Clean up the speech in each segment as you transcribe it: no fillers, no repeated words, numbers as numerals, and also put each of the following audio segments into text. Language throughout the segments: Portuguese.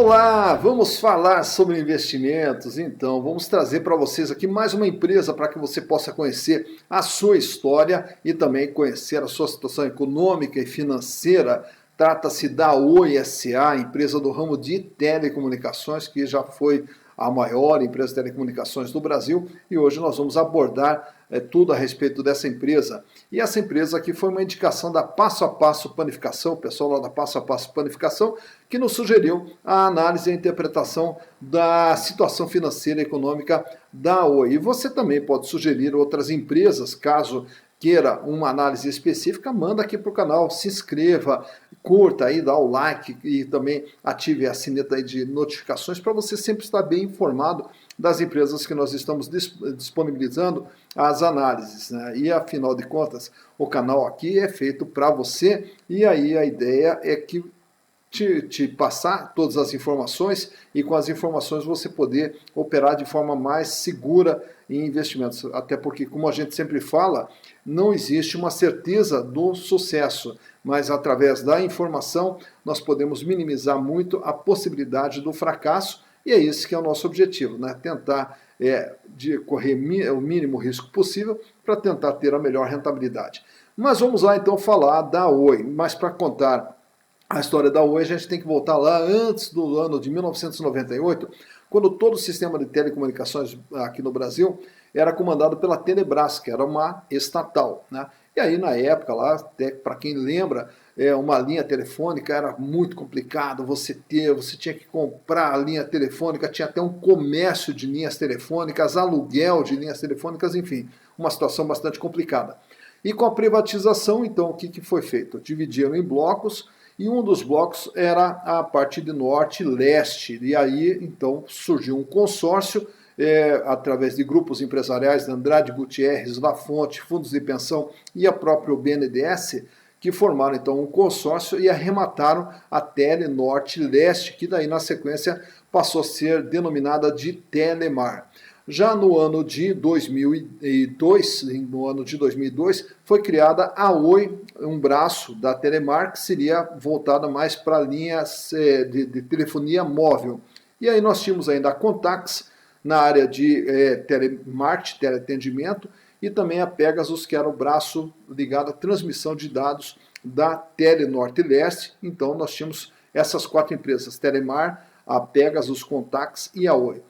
Olá, vamos falar sobre investimentos. Então, vamos trazer para vocês aqui mais uma empresa para que você possa conhecer a sua história e também conhecer a sua situação econômica e financeira. Trata-se da Oi S.A., empresa do ramo de telecomunicações, que já foi a maior empresa de telecomunicações do Brasil, e hoje nós vamos abordar tudo a respeito dessa empresa. E essa empresa aqui foi uma indicação da Passo a Passo Panificação, o pessoal lá da Passo a Passo Panificação, que nos sugeriu a análise e a interpretação da situação financeira e econômica da Oi. E você também pode sugerir outras empresas, caso queira uma análise específica, manda aqui para o canal, se inscreva, curta aí, dá o like e também ative a sineta aí de notificações para você sempre estar bem informado das empresas que nós estamos disponibilizando as análises, né? E afinal de contas, o canal aqui é feito para você e aí a ideia é que te passar todas as informações e com as informações você poder operar de forma mais segura em investimentos. Até porque, como a gente sempre fala, não existe uma certeza do sucesso, mas através da informação nós podemos minimizar muito a possibilidade do fracasso e é esse que é o nosso objetivo, né? Tentar de correr o mínimo risco possível para tentar ter a melhor rentabilidade. Mas vamos lá então falar da Oi, mas para contar a história da Oi, a gente tem que voltar lá antes do ano de 1998, quando todo o sistema de telecomunicações aqui no Brasil era comandado pela Telebrás, que era uma estatal, né? E aí, na época, lá, até para quem lembra, uma linha telefônica era muito complicado você tinha que comprar a linha telefônica, tinha até um comércio de linhas telefônicas, aluguel de linhas telefônicas, enfim, uma situação bastante complicada. E com a privatização, então, o que foi feito? Dividiram em blocos, e um dos blocos era a parte de norte e leste. E aí, então, surgiu um consórcio, através de grupos empresariais, de Andrade Gutierrez, Lafonte, fundos de pensão e a própria BNDES, que formaram, então, um consórcio e arremataram a Tele Norte e Leste, que daí, na sequência, passou a ser denominada de Telemar. Já no ano de 2002, foi criada a Oi, um braço da Telemar, que seria voltada mais para linhas de telefonia móvel. E aí nós tínhamos ainda a Contax, na área de telemarketing, teleatendimento, e também a Pegasus, que era o braço ligado à transmissão de dados da Tele Norte e Leste. Então nós tínhamos essas quatro empresas, Telemar, a Pegasus, Contax e a Oi.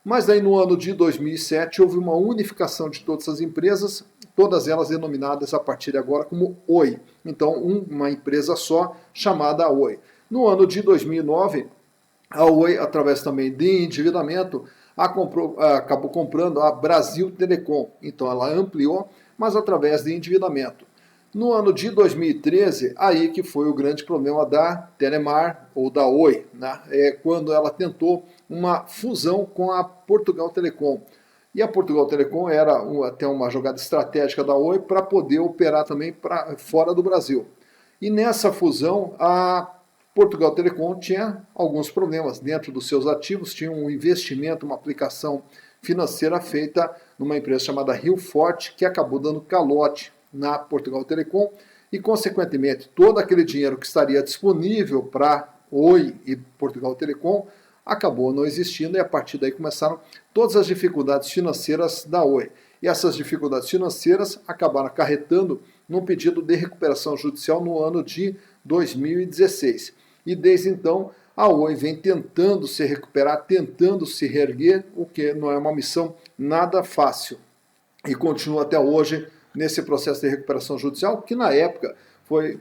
Mas aí no ano de 2007 houve uma unificação de todas as empresas, todas elas denominadas a partir de agora como Oi. Então uma empresa só chamada Oi. No ano de 2009, a Oi, através também de endividamento, acabou comprando a Brasil Telecom. Então ela ampliou, mas através de endividamento. No ano de 2013, aí que foi o grande problema da Telemar, ou da Oi, né? Quando ela tentou uma fusão com a Portugal Telecom. E a Portugal Telecom era até uma jogada estratégica da Oi para poder operar também fora do Brasil. E nessa fusão, a Portugal Telecom tinha alguns problemas. Dentro dos seus ativos, tinha um investimento, uma aplicação financeira feita numa empresa chamada Rio Forte, que acabou dando calote na Portugal Telecom e, consequentemente, todo aquele dinheiro que estaria disponível para Oi e Portugal Telecom acabou não existindo e a partir daí começaram todas as dificuldades financeiras da Oi. E essas dificuldades financeiras acabaram acarretando num pedido de recuperação judicial no ano de 2016. E desde então a Oi vem tentando se recuperar, tentando se reerguer, o que não é uma missão nada fácil. E continua até hoje nesse processo de recuperação judicial, que na época foi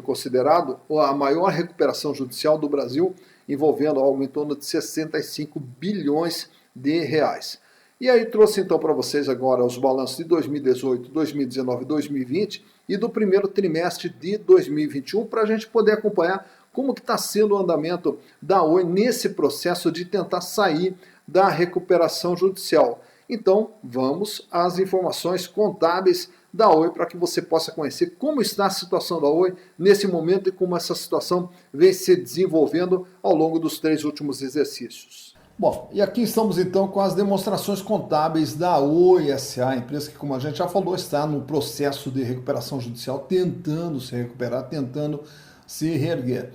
considerado a maior recuperação judicial do Brasil, envolvendo algo em torno de 65 bilhões de reais. E aí trouxe então para vocês agora os balanços de 2018, 2019 e 2020 e do primeiro trimestre de 2021 para a gente poder acompanhar como que está sendo o andamento da Oi nesse processo de tentar sair da recuperação judicial. Então, vamos às informações contábeis da Oi para que você possa conhecer como está a situação da Oi nesse momento e como essa situação vem se desenvolvendo ao longo dos 3 últimos exercícios. Bom, e aqui estamos então com as demonstrações contábeis da Oi S.A., empresa que, como a gente já falou, está no processo de recuperação judicial, tentando se recuperar, tentando se reerguer.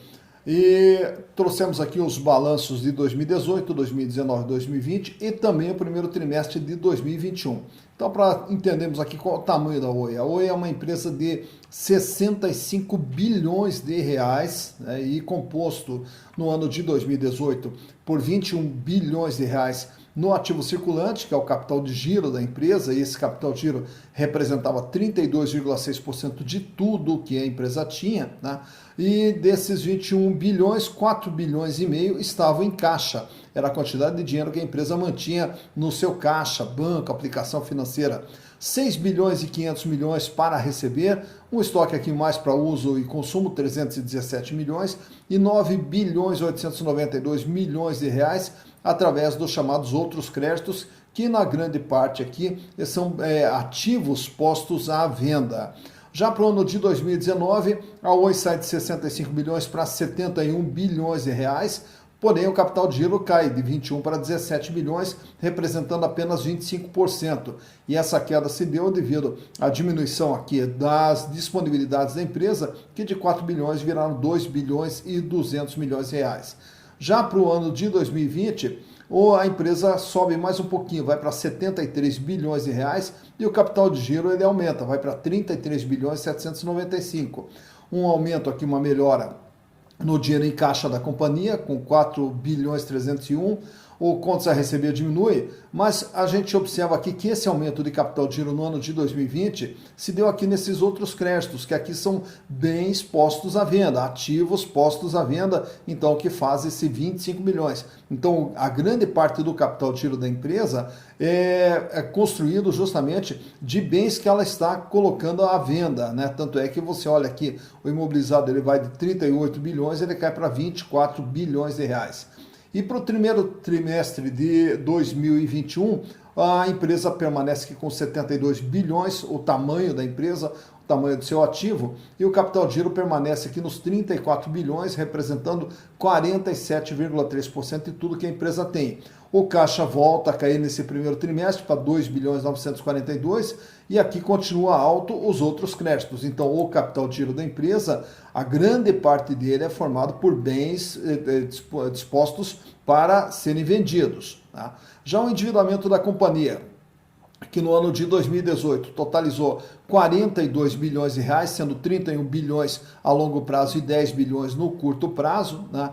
E trouxemos aqui os balanços de 2018, 2019, 2020 e também o primeiro trimestre de 2021. Então, para entendermos aqui qual é o tamanho da Oi. A Oi é uma empresa de 65 bilhões de reais, né, e composto no ano de 2018 por 21 bilhões de reais no ativo circulante, que é o capital de giro da empresa, e esse capital de giro representava 32,6% de tudo que a empresa tinha, né? E desses 21 bilhões, 4 bilhões e meio estavam em caixa. Era a quantidade de dinheiro que a empresa mantinha no seu caixa, banco, aplicação financeira. 6 bilhões e 500 milhões para receber, um estoque aqui mais para uso e consumo, 317 milhões, e 9 bilhões e 892 milhões de reais através dos chamados outros créditos, que na grande parte aqui são ativos postos à venda. Já para o ano de 2019, a Oi sai de 65 bilhões para 71 bilhões de reais, porém o capital de giro cai de 21 para 17 bilhões, representando apenas 25%. E essa queda se deu devido à diminuição aqui das disponibilidades da empresa, que de 4 bilhões viraram 2 bilhões e 200 milhões de reais. Já para o ano de 2020, a empresa sobe mais um pouquinho, vai para 73 bilhões de reais e o capital de giro ele aumenta, vai para 33 bilhões e 795. Um aumento aqui, uma melhora no dinheiro em caixa da companhia, com 4 bilhões e 301, o contas a receber diminui, mas a gente observa aqui que esse aumento de capital de giro no ano de 2020 se deu aqui nesses outros créditos, que aqui são bens postos à venda, ativos postos à venda, então que faz esse 25 milhões. Então a grande parte do capital de giro da empresa é construído justamente de bens que ela está colocando à venda, né? Tanto é que você olha aqui, o imobilizado ele vai de 38 bilhões, ele cai para 24 bilhões de reais. E para o primeiro trimestre de 2021, a empresa permanece aqui com 72 bilhões, o tamanho da empresa, o tamanho do seu ativo, e o capital de giro permanece aqui nos 34 bilhões, representando 47,3% de tudo que a empresa tem. O caixa volta a cair nesse primeiro trimestre para 2 bilhões 942 e aqui continua alto os outros créditos. Então o capital de giro da empresa, a grande parte dele é formado por bens dispostos para serem vendidos. Tá? Já o endividamento da companhia, que no ano de 2018 totalizou 42 bilhões de reais, sendo 31 bilhões a longo prazo e 10 bilhões no curto prazo, né?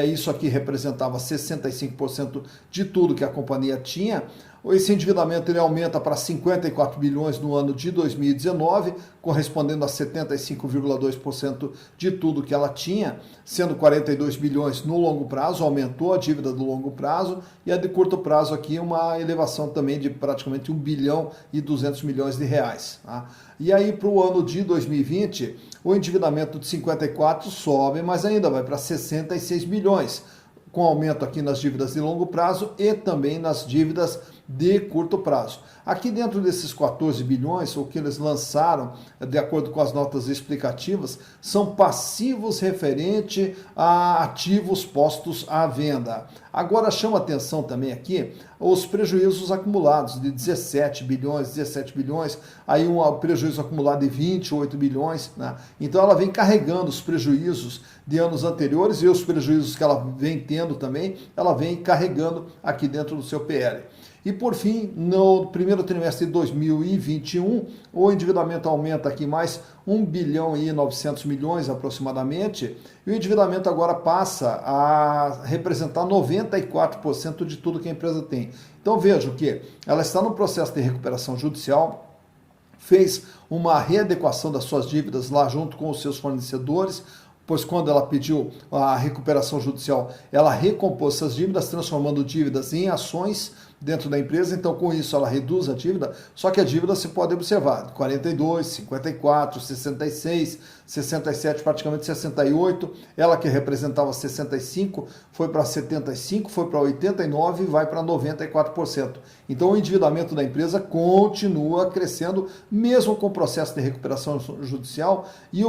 Isso aqui representava 65% de tudo que a companhia tinha. Esse endividamento ele aumenta para 54 bilhões no ano de 2019, correspondendo a 75,2% de tudo que ela tinha, sendo 42 bilhões no longo prazo, aumentou a dívida do longo prazo, e a de curto prazo aqui uma elevação também de praticamente 1 bilhão e 200 milhões de reais. Tá? E aí para o ano de 2020, o endividamento de 54 sobe, mas ainda vai para 66 bilhões, com aumento aqui nas dívidas de longo prazo e também nas dívidas de curto prazo. Aqui dentro desses 14 bilhões, o que eles lançaram, de acordo com as notas explicativas, são passivos referente a ativos postos à venda. Agora chama atenção também aqui os prejuízos acumulados de 17 bilhões, aí um prejuízo acumulado de 28 bilhões, né? Então ela vem carregando os prejuízos de anos anteriores e os prejuízos que ela vem tendo também, ela vem carregando aqui dentro do seu PL. E por fim, no primeiro trimestre de 2021, o endividamento aumenta aqui mais 1 bilhão e 900 milhões aproximadamente, e o endividamento agora passa a representar 94% de tudo que a empresa tem. Então vejam que ela está no processo de recuperação judicial, fez uma readequação das suas dívidas lá junto com os seus fornecedores, pois quando ela pediu a recuperação judicial, ela recompôs essas dívidas, transformando dívidas em ações dentro da empresa, então com isso ela reduz a dívida, só que a dívida se pode observar, 42, 54, 66, 67, praticamente 68, ela que representava 65, foi para 75, foi para 89 e vai para 94%. Então o endividamento da empresa continua crescendo, mesmo com o processo de recuperação judicial, e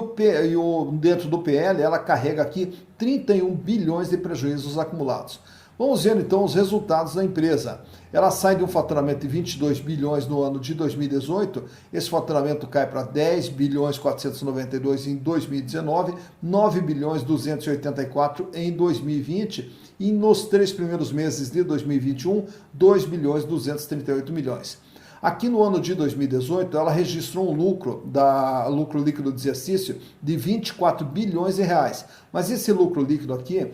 dentro do PL ela carrega aqui 31 bilhões de prejuízos acumulados. Vamos ver então os resultados da empresa. Ela sai de um faturamento de 22 bilhões no ano de 2018, esse faturamento cai para 10 bilhões 492 em 2019, 9 bilhões 284 em 2020 e nos 3 primeiros meses de 2021, 2 bilhões 238 milhões. Aqui no ano de 2018, ela registrou um lucro líquido de exercício de 24 bilhões de reais. Mas esse lucro líquido aqui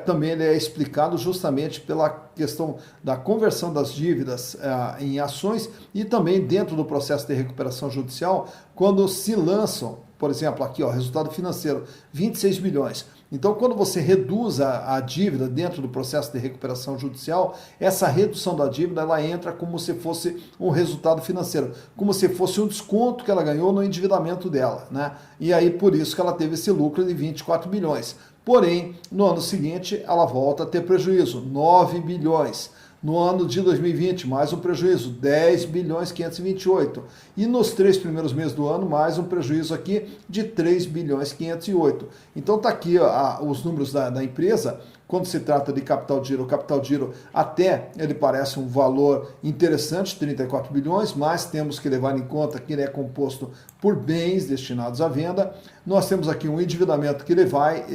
também ele é explicado justamente pela questão da conversão das dívidas em ações e também dentro do processo de recuperação judicial, quando se lançam, por exemplo, aqui, ó, resultado financeiro, 26 bilhões. Então, quando você reduz a dívida dentro do processo de recuperação judicial, essa redução da dívida ela entra como se fosse um resultado financeiro, como se fosse um desconto que ela ganhou no endividamento dela, né? E aí, por isso que ela teve esse lucro de 24 bilhões. Porém, no ano seguinte, ela volta a ter prejuízo, 9 bilhões. No ano de 2020, mais um prejuízo, 10 bilhões 528. E nos 3 primeiros meses do ano, mais um prejuízo aqui de 3 bilhões 508. Então tá aqui os números da empresa. Quando se trata de capital de giro, o capital de giro até ele parece um valor interessante, 34 bilhões, mas temos que levar em conta que ele é composto por bens destinados à venda. Nós temos aqui um endividamento que ele vai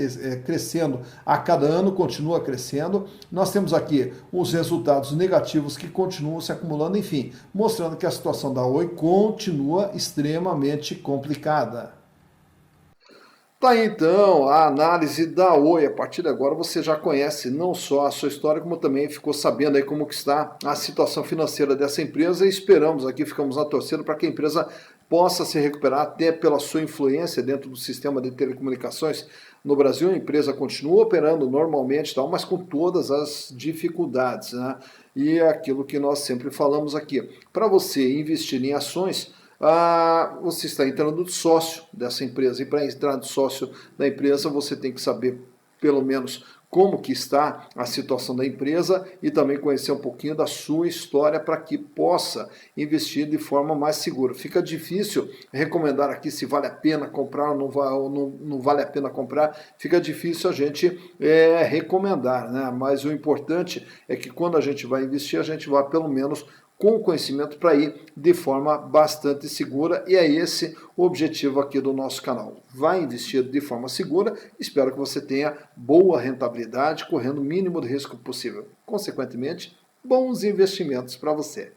crescendo a cada ano, continua crescendo. Nós temos aqui os resultados negativos que continuam se acumulando, enfim, mostrando que a situação da Oi continua extremamente complicada. Tá aí então a análise da Oi. A partir de agora você já conhece não só a sua história, como também ficou sabendo aí como que está a situação financeira dessa empresa e esperamos aqui, ficamos na torcida para que a empresa possa se recuperar até pela sua influência dentro do sistema de telecomunicações no Brasil. A empresa continua operando normalmente, tal, mas com todas as dificuldades, né? E é aquilo que nós sempre falamos aqui, para você investir em ações, você está entrando de sócio dessa empresa, e para entrar de sócio da empresa você tem que saber pelo menos como que está a situação da empresa e também conhecer um pouquinho da sua história para que possa investir de forma mais segura. Fica difícil recomendar aqui se vale a pena comprar ou não vale a pena comprar, fica difícil a gente recomendar, né? Mas o importante é que quando a gente vai investir, a gente vá pelo menos com conhecimento para ir de forma bastante segura, e é esse o objetivo aqui do nosso canal. Vai investir de forma segura, espero que você tenha boa rentabilidade, correndo o mínimo de risco possível. Consequentemente, bons investimentos para você.